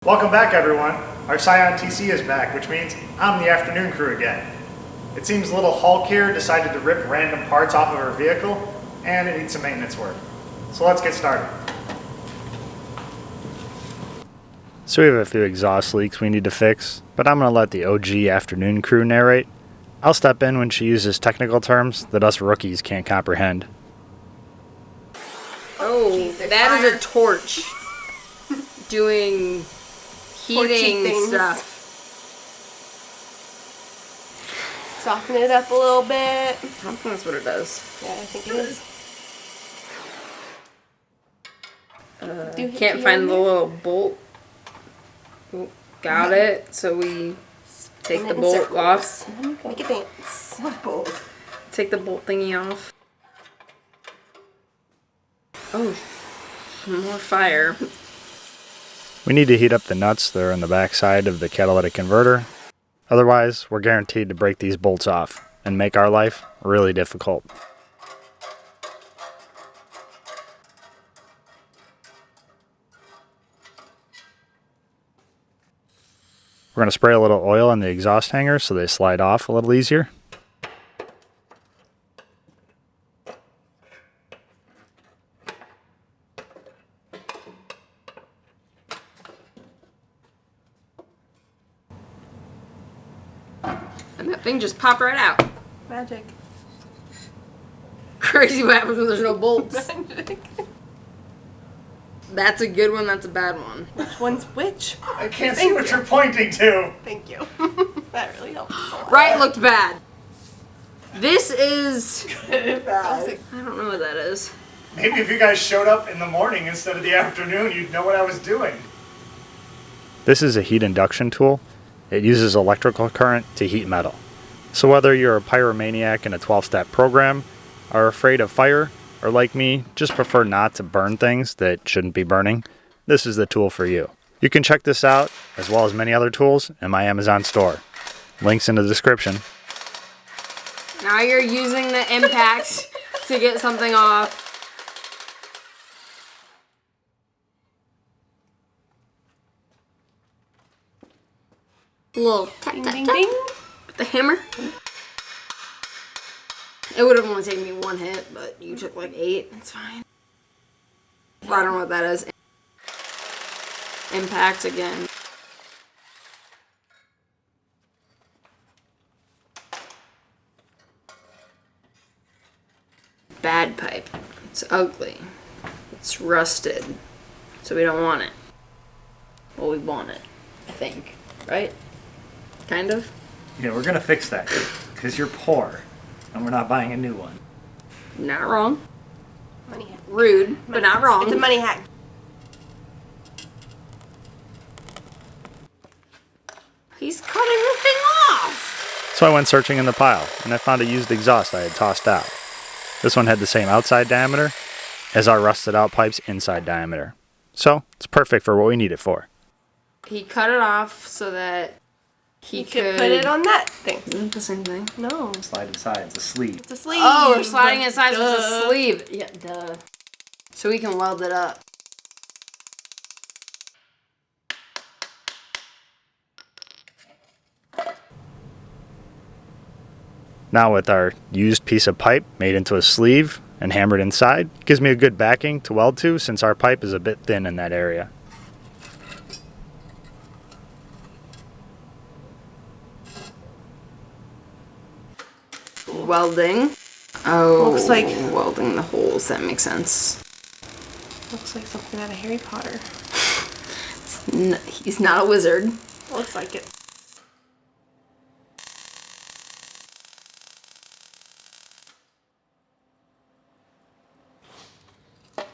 Welcome back, everyone. Our Scion TC is back, which means I'm the afternoon crew again. It seems little Hulk here decided to rip random parts off of our vehicle, and it needs some maintenance work. So let's get started. So we have a few exhaust leaks we need to fix, but I'm going to let the OG afternoon crew narrate. I'll step in when she uses technical terms that us rookies can't comprehend. Oh, that is a torch doing heating stuff. Soften it up a little bit. I think that's what it does. Yeah, I think it is. Can't find the little bolt. Oh, got it. So we take the bolt off. Make it dance. Bolt. Take the bolt thingy off. Oh, more fire. We need to heat up the nuts that are on the back side of the catalytic converter. Otherwise, we're guaranteed to break these bolts off and make our life really difficult. We're going to spray a little oil on the exhaust hangers so they slide off a little easier. And that thing just popped right out. Magic. Crazy what happens when there's no bolts. Magic. That's a good one, that's a bad one. Which one's which? I can't see what you're pointing to. Thank you. That really helps a lot. Right looked bad. This is... Bad. I don't know what that is. Maybe if you guys showed up in the morning instead of the afternoon, you'd know what I was doing. This is a heat induction tool. It uses electrical current to heat metal. So whether you're a pyromaniac in a 12-step program, are afraid of fire, or like me, just prefer not to burn things that shouldn't be burning, this is the tool for you. You can check this out, as well as many other tools, in my Amazon store. Links in the description. Now you're using the impact to get something off. A little tap, Ding, tap, ding, tap ding. with the hammer. It would have only taken me one hit, but you took like 8. It's fine. I don't know what that is. Impact again. Bad pipe. It's ugly. It's rusted. So we don't want it. Well, we want it, I think. Right? Kind of? Yeah, we're gonna fix that, because you're poor, and we're not buying a new one. Not wrong. Money hack. Rude, but not wrong. It's a money hack. He's cutting the thing off! So I went searching in the pile, and I found a used exhaust I had tossed out. This one had the same outside diameter as our rusted out pipe's inside diameter. So, it's perfect for what we need it for. He cut it off so that he You could could put it on that thing. Isn't it the same thing? No. Slide inside, it's a sleeve. It's a sleeve. Oh, we're sliding it sides with a Duh. sleeve. Yeah, duh. So we can weld it up. Now with our used piece of pipe made into a sleeve and hammered inside, it gives me a good backing to weld to since our pipe is a bit thin in that area. Welding. Oh, Looks like- welding the holes. That makes sense. Looks like something out of Harry Potter. He's not a wizard. Looks like it.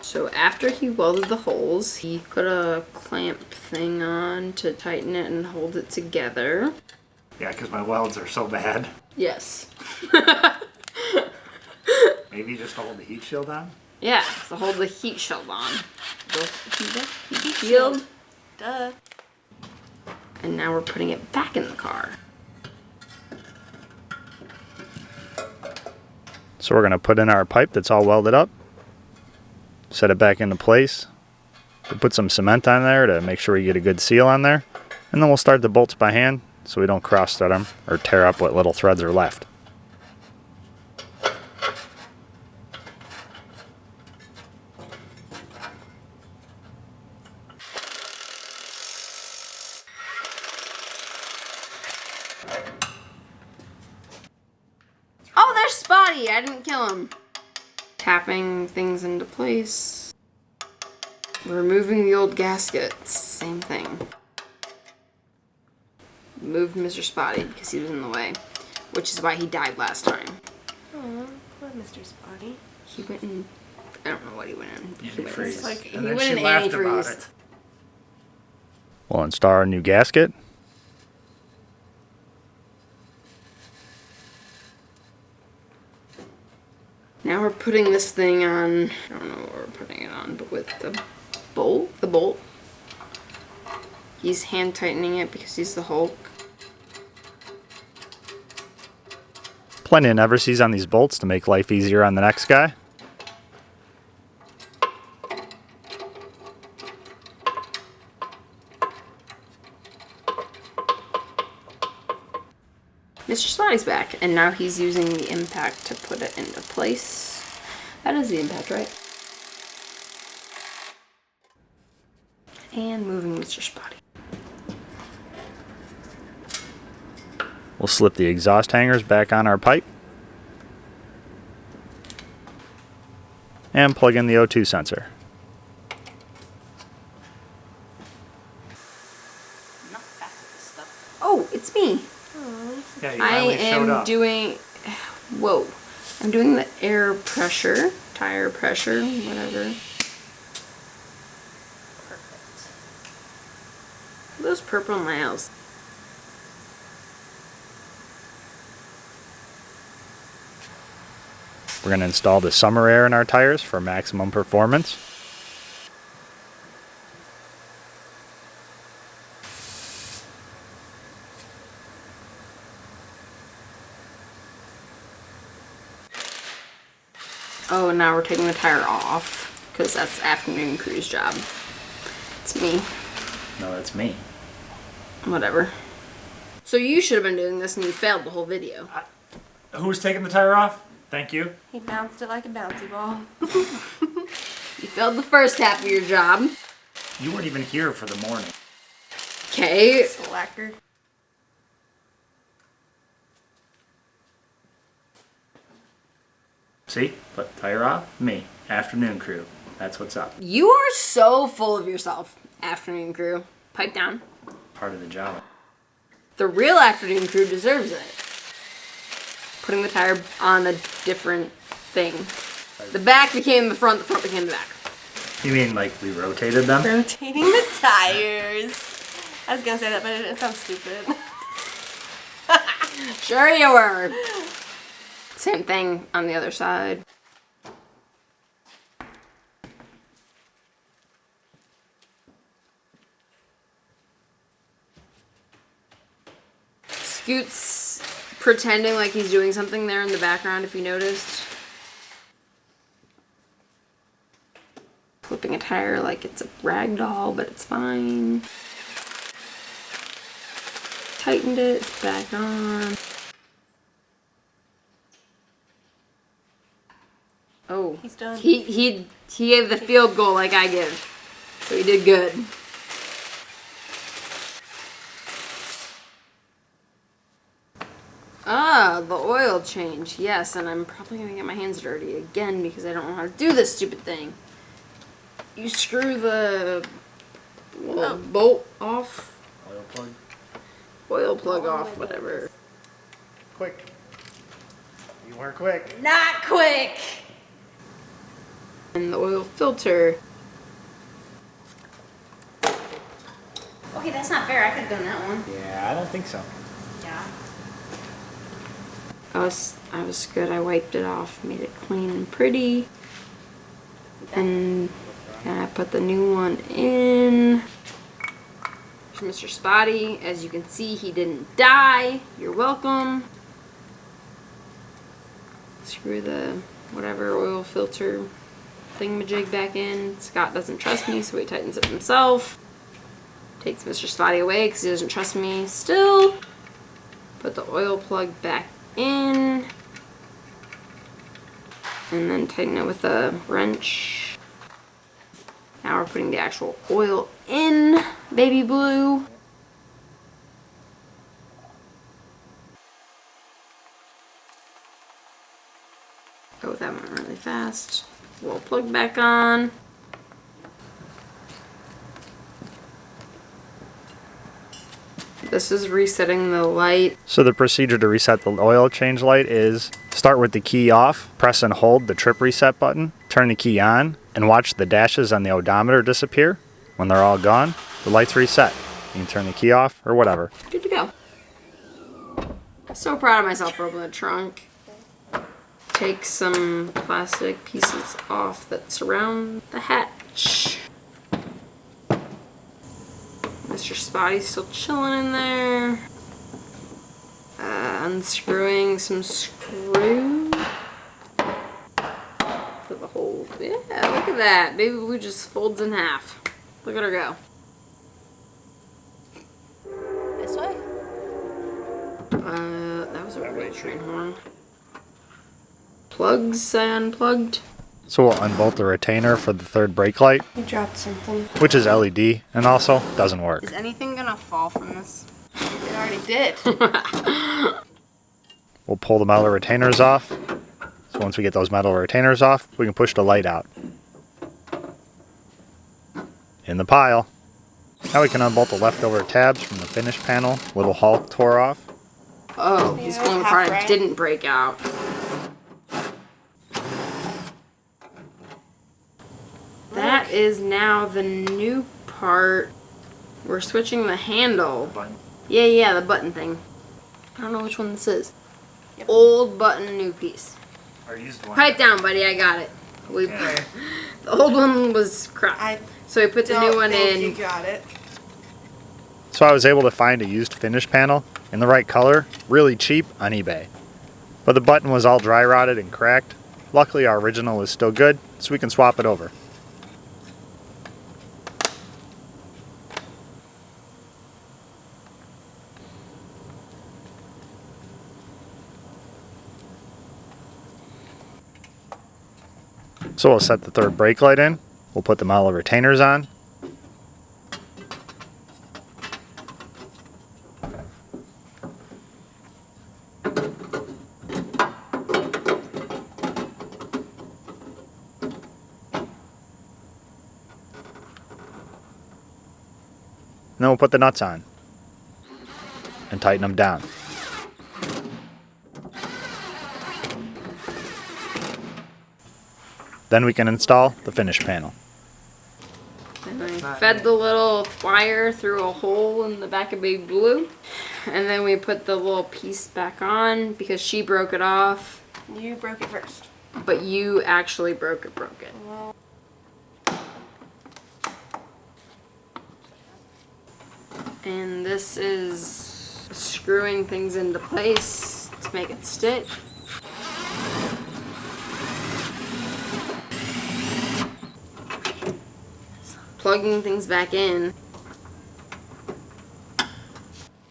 So after he welded the holes, he put a clamp thing on to tighten it and hold it together. Yeah, because my welds are so bad. Yes. Maybe just hold the heat shield on? Yeah, to hold the heat shield on. The heat shield. Duh. And now we're putting it back in the car. So we're going to put in our pipe that's all welded up, set it back into place, We'll put some cement on there to make sure we get a good seal on there. And then we'll start the bolts by hand so we don't cross thread them or tear up what little threads are left. Oh, there's Spotty! I didn't kill him. Tapping things into place. Removing the old gaskets. Same thing. Moved Mr. Spotty because he was in the way. Which is why he died last time. Oh, poor Mr. Spotty. He went in... I don't know what he went in. He went Antifreeze. in, Like, he And then went she in laughed about antifreeze. it. We'll install our new gasket. Now we're putting this thing on, I don't know what we're putting it on, but with the bolt. He's hand tightening it because he's the Hulk. Plenty of never sees on these bolts to make life easier on the next guy. Mr. Spotty's back, and now he's using the impact to put it into place. That is the impact, right? And moving Mr. Spotty. We'll slip the exhaust hangers back on our pipe. And plug in the O2 sensor. I'm not fast at this stuff. Oh, it's me. Yeah, you I finally showed am up. doing, whoa, I'm doing the air pressure, tire pressure, whatever. Perfect. Those purple nails. We're going to install the summer air in our tires for maximum performance. Oh, and now we're taking the tire off, because that's afternoon crew's job. It's me. No, that's me. Whatever. So you should have been doing this and you failed the whole video. Who's taking the tire off? Thank you. He bounced it like a bouncy ball. You failed the first half of your job. You weren't even here for the morning. Okay. Slacker. See? Put tire off. Me. Afternoon crew. That's what's up. You are so full of yourself, afternoon crew. Pipe down. Part of the job. The real afternoon crew deserves it. Putting the tire on a different thing. The back became the front became the back. You mean like we rotated them? Rotating the tires. I was gonna say that, but it sounds stupid. Sure you were. Same thing on the other side. Scoot's pretending like he's doing something there in the background, if you noticed. Flipping a tire like it's a rag doll, but it's fine. Tightened it, it's back on. Oh, He's done. He gave the field goal like I give, so he did good. Ah, the oil change. Yes, and I'm probably gonna get my hands dirty again because I don't know how to do this stupid thing. You screw the little bolt off, Oil plug. oil plug off, whatever. Quick. You weren't quick. Not quick! And the oil filter. Okay, that's not fair. I could have done that one. Yeah, I don't think so. Yeah. I was good. I wiped it off, made it clean and pretty. And I put the new one in. There's Mr. Spotty. As you can see, he didn't die. You're welcome. Screw the whatever oil filter thingamajig back in. Scott doesn't trust me, so he tightens it himself. Takes Mr. Spotty away because he doesn't trust me still. Put the oil plug back in. And then tighten it with a wrench. Now we're putting the actual oil in, baby blue. Oh, that went really fast. Little plug back on. This is resetting the light. So the procedure to reset the oil change light is start with the key off, press and hold the trip reset button, turn the key on, and watch the dashes on the odometer disappear. When they're all gone, the light's reset. You can turn the key off or whatever. Good to go. So proud of myself for opening the trunk. Take some plastic pieces off that surround the hatch. Mr. Spotty's still chilling in there. Unscrewing some screws. For the whole, yeah, look at that. Baby Blue just folds in half. Look at her go. This way? That was a real train horn. Plugs Scion plugged. So we'll unbolt the retainer for the third brake light, You dropped something. which is LED and also doesn't work. Is anything gonna fall from this? It already did. We'll pull the metal retainers off. So once we get those metal retainers off, we can push the light out. In the pile. Now we can unbolt the leftover tabs from the finish panel. Little hull tore off. Oh, he's Yeah, pulling half apart. It right. didn't break out. That is now the new part. We're switching the handle. Yeah, the button thing. I don't know which one this is. Yep. Old button, new piece. Or used one. Pipe down, buddy. I got it. The old one was crap. I So we put the new one in. You got it. So I was able to find a used finish panel in the right color, really cheap on eBay. But the button was all dry rotted and cracked. Luckily our original is still good, so we can swap it over. So we'll set the third brake light in. We'll put the metal retainers on. And then we'll put the nuts on and tighten them down. Then we can install the finish panel. And I fed the little wire through a hole in the back of Baby Blue. And then we put the little piece back on because she broke it off. You broke it first. But you actually broke it. And this is screwing things into place to make it stick. Plugging things back in.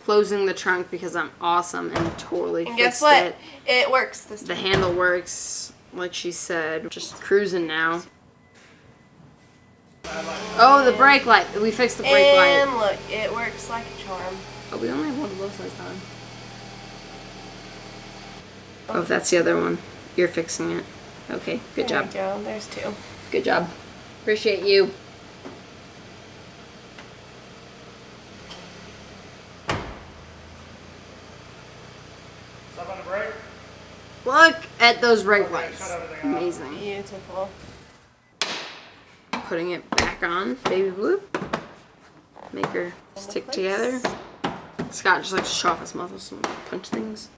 Closing the trunk because I'm awesome and totally And guess fixed what? it. It works this The time. handle works, like she said. Just cruising now. Oh, the brake light. We fixed the brake And light. look, it works like a charm. Oh, we only have one of those this time. Oh, if that's the other one. You're fixing it. Okay, good There job. you go. There's two. Good job. Appreciate you. Step on the brake. Look at those brake Okay, lights. shut everything off. Amazing. Beautiful. Putting it back on, Baby Blue. Make her stick together. Scott just likes to show off his muscles and punch things.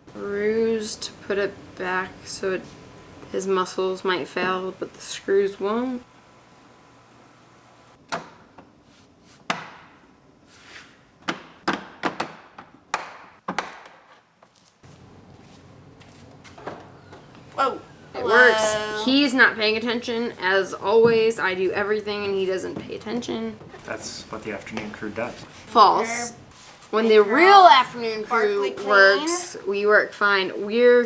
Screws to put it back so his muscles might fail, but the screws won't. Whoa. It Hello. works. He's not paying attention. As always, I do everything and he doesn't pay attention. That's what the afternoon crew does. False. When the real afternoon crew Sparkly clean. works, we work fine. We're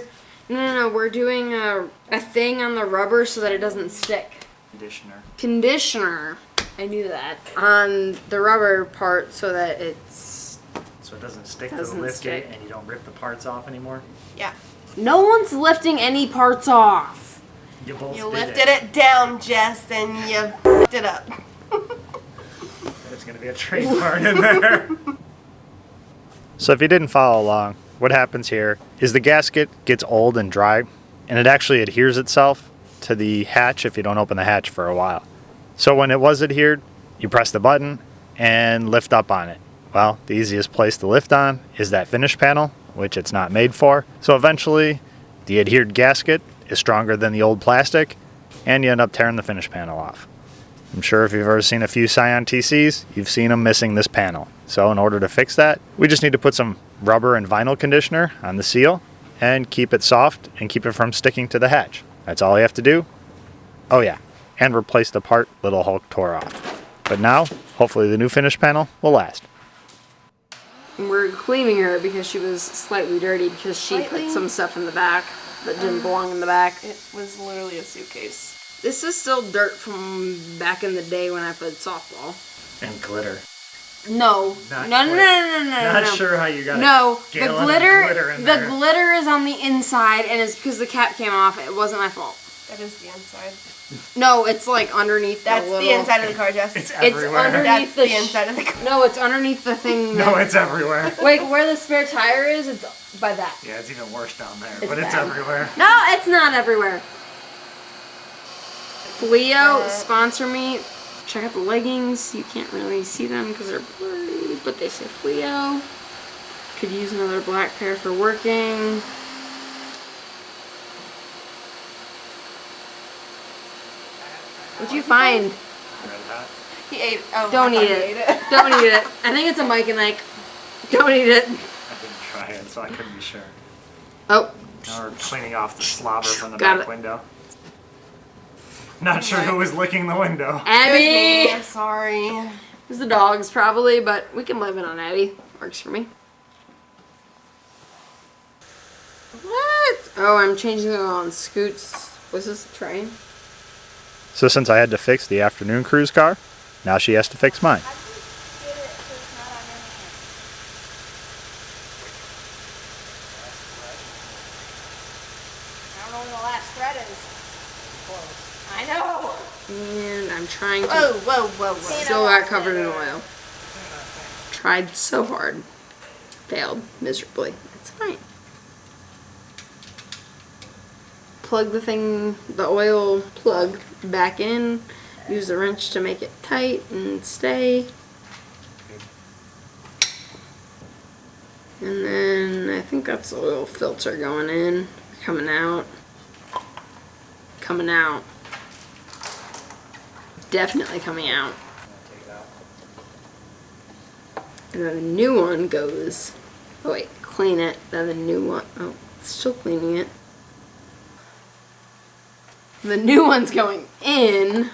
doing a thing on the rubber so that it doesn't stick. Conditioner. I knew that. On the rubber part so that it's... So it doesn't stick Doesn't to the lift stick. gate and you don't rip the parts off anymore? Yeah. No one's lifting any parts off. You both You did lifted it down, Jess, and you f***ed it up. There's going to be a train part in there. So if you didn't follow along, what happens here is the gasket gets old and dry, and it actually adheres itself to the hatch if you don't open the hatch for a while. So when it was adhered, you press the button and lift up on it. Well, the easiest place to lift on is that finish panel, which it's not made for. So eventually, the adhered gasket is stronger than the old plastic, and you end up tearing the finish panel off. I'm sure if you've ever seen a few Scion TCs, you've seen them missing this panel. So in order to fix that, we just need to put some rubber and vinyl conditioner on the seal and keep it soft and keep it from sticking to the hatch. That's all you have to do. Oh yeah, and replace the part Little Hulk tore off. But now, hopefully the new finish panel will last. And we're cleaning her because she was slightly dirty because she Slightly? put some stuff in the back that didn't belong in the back. It was literally a suitcase. This is still dirt from back in the day when I played softball. And glitter. No. Not No. Not sure how you got No, a the gallon of glitter in the there. glitter is on the inside and it's because the cap came off. It wasn't my fault. That is the inside. No, it's like underneath That's the little... the inside of the car, Jess. It's It's everywhere. underneath That's the the inside of the car. No, it's underneath the thing. No, it's everywhere. Wait, where the spare tire is, it's by that. Yeah, it's even worse down there, It's but it's bad. everywhere. No, it's not everywhere. Leo, sponsor me. Check out the leggings. You can't really see them because they're blurry, but they say Leo. Could use another black pair for working. What'd you find? Red hot. He ate it. Oh, Don't I thought eat he it. ate it. Don't eat it. I think it's a Mike and Ike. Don't eat it. I didn't try it, so I couldn't be sure. Oh. Now we're cleaning off the slobber from the Got back it. window. Not sure who was licking the window. It was me. Abby! I'm sorry. It was the dogs probably, but we can blame it on Abby. Works for me. What? Oh, I'm changing it on Scoots. Was this a train? So since I had to fix the afternoon crew's car, now she has to fix mine. I don't know when the last thread is. I know. And I'm trying to. Whoa. Still got covered in oil. Tried so hard. Failed miserably. It's fine. Plug the oil plug back in. Use the wrench to make it tight and stay. And then I think that's the oil filter going in. Coming out. Coming out. Definitely coming out. And then the new one goes. Oh wait, clean it. Then the new one. Oh, still cleaning it. The new one's going in.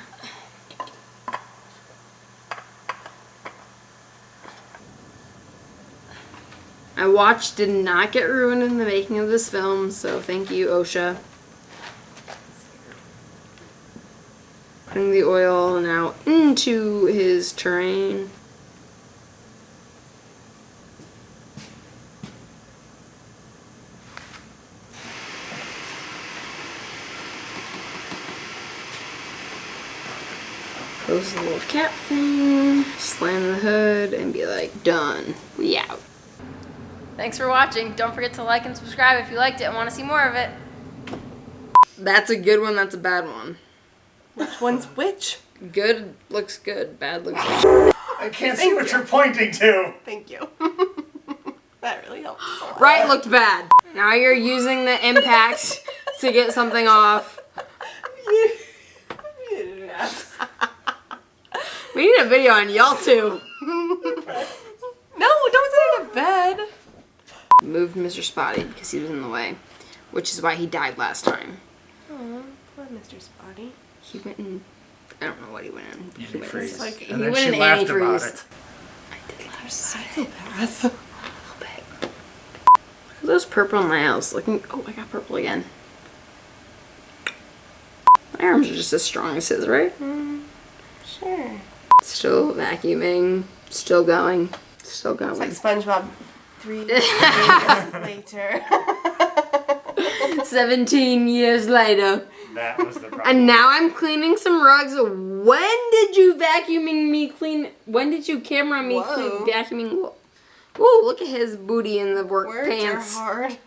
My watch did not get ruined in the making of this film, so thank you, OSHA. Putting the oil now into his terrain. Close the little cap thing, slam the hood, and be like, done. We out. Thanks for watching. Don't forget to like and subscribe if you liked it and want to see more of it. That's a good one, that's a bad one. Which one's which? Good looks good, bad looks bad. I can't see what you're pointing to. Thank you. That really helps a lot. Right looked bad. Now you're using the impact to get something off. We need a video on y'all too. No, don't sit in a bed. Moved Mr. Spotty because he was in the way, which is why he died last time. Oh, poor Mr. Spotty. He went in. I don't know what he went in. He went Antifreeze. in. Like, He And then went she in laughed about antifreeze. it. I did laugh. Psychopath. Look at those purple nails. Looking. Oh, I got purple again. My arms are just as strong as his, right? Sure. Still vacuuming. Still going. Still going. It's like SpongeBob 3 years later. 17 years later. That was the problem. And now I'm cleaning some rugs. When did you vacuuming me clean? When did you camera me Whoa. clean vacuuming? Ooh, look at his booty in the work Words pants. are hard.